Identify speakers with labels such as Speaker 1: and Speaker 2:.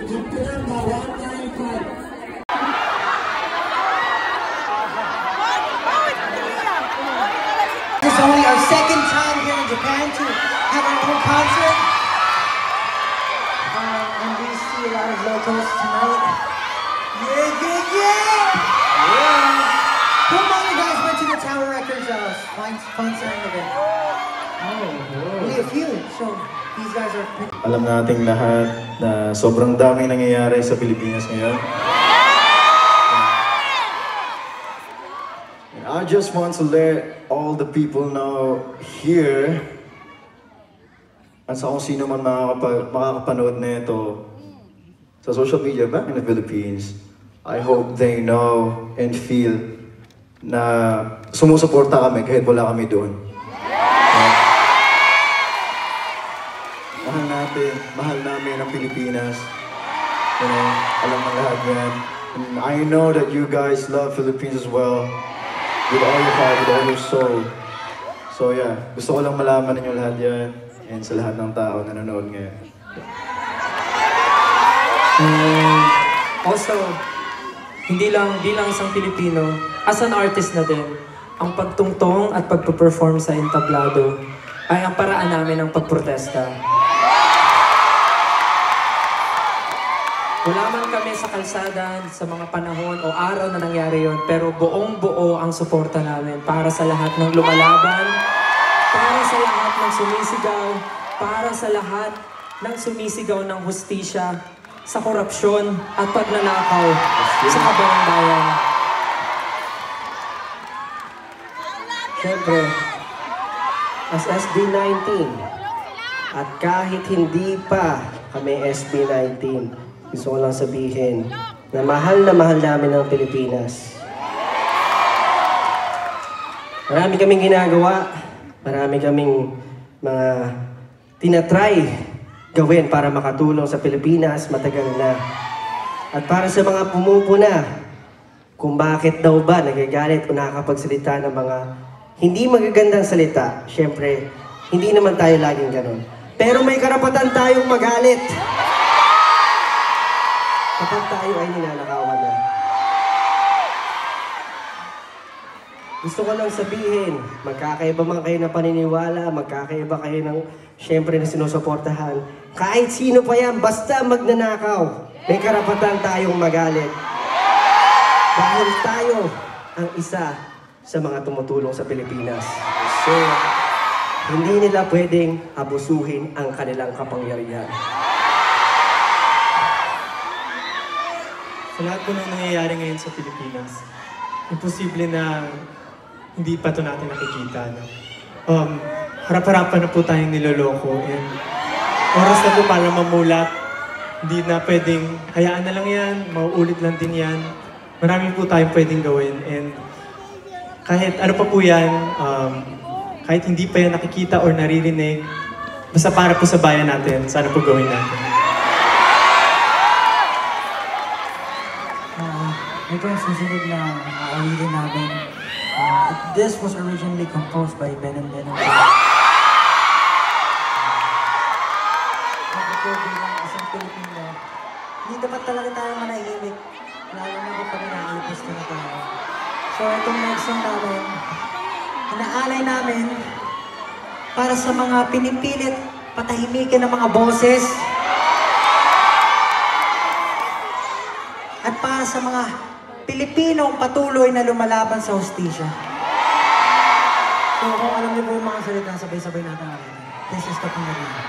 Speaker 1: It's only our second time here in Japan to have our own concert. And we see a lot of locals tonight. Yeah! Who among you guys went to the Tower Records concert event? Only a few. So these guys are pretty...
Speaker 2: Alam nating lahat na sobrang daming nangyayari sa Pilipinas ngayon. And I just want to let all the people know here at sa kung sino man makakapanood na ito sa social media back in the Philippines, I hope they know and feel na sumusuporta kami kahit wala kami doon. Mahal namin ang Pilipinas. You know, alam ng lahat yan. And I know that you guys love Philippines as well. With all your heart, with all your soul. So yeah, gusto ko lang malaman ninyo lahat yan. And sa lahat ng tao na nanonood ngayon.
Speaker 3: Also, hindi lang isang Pilipino, as an artist na din, ang pagtungtong at pagpe-perform sa entablado ay ang paraan namin ng pagprotesta. Wala man kami sa kalsada sa mga panahon o araw na nangyari yon, pero buong-buo ang suporta namin para sa lahat ng lumalaban, para sa lahat ng sumisigaw, para sa lahat ng sumisigaw ng hustisya sa korupsyon at pagnanakaw sa kabuang bayan.
Speaker 4: Siyempre, as SB19, at kahit hindi pa kami SB19, gusto ko lang sabihin na mahal namin ang Pilipinas. Marami kaming ginagawa, marami kaming mga tinatry gawin para makatulong sa Pilipinas matagal na. At para sa mga pumupuna, kung bakit daw ba nagagalit o nakakapagsalita ng mga hindi magagandang salita, syempre, hindi naman tayo laging ganun. Pero may karapatan tayong magalit kapag tayo ay ninanakawan na. Gusto ko lang sabihin, magkakaiba man kayo ng paniniwala, magkakaiba kayo ng, syempre, na sinusuportahan. Kahit sino pa yan, basta magnanakaw, may karapatan tayong magalit. Dahil tayo ang isa sa mga tumutulong sa Pilipinas. So, hindi nila pwedeng abusuhin ang kanilang kapangyarihan.
Speaker 3: Sa lahat po ng nangyayari ngayon sa Pilipinas, imposible na hindi pa ito natin nakikita. No? Harap-harapan na po tayong niloloko. And oras na po para mamulat. Hindi na pwedeng, hayaan na lang yan, mauulit lang din yan. Marami po tayong pwedeng gawin. And kahit ano pa po yan, kahit hindi pa yan nakikita or naririnig, basta para po sa bayan natin, sana po gawin natin.
Speaker 1: Ito ang susunod na aawilin namin. This was originally composed by Ben and Ben. Ako bilang isang Pilipino, hindi dapat talaga tayo manahimik. Lalo na kapag naaalipas na tayo. So itong next song namin, inaalay namin para sa mga pinipilit patahimikin ng mga boses at para sa mga Pilipinong patuloy na lumalaban sa hustisya. So kung alam niyo po yung mga salita, sabay-sabay natin. This is the Pangasinan.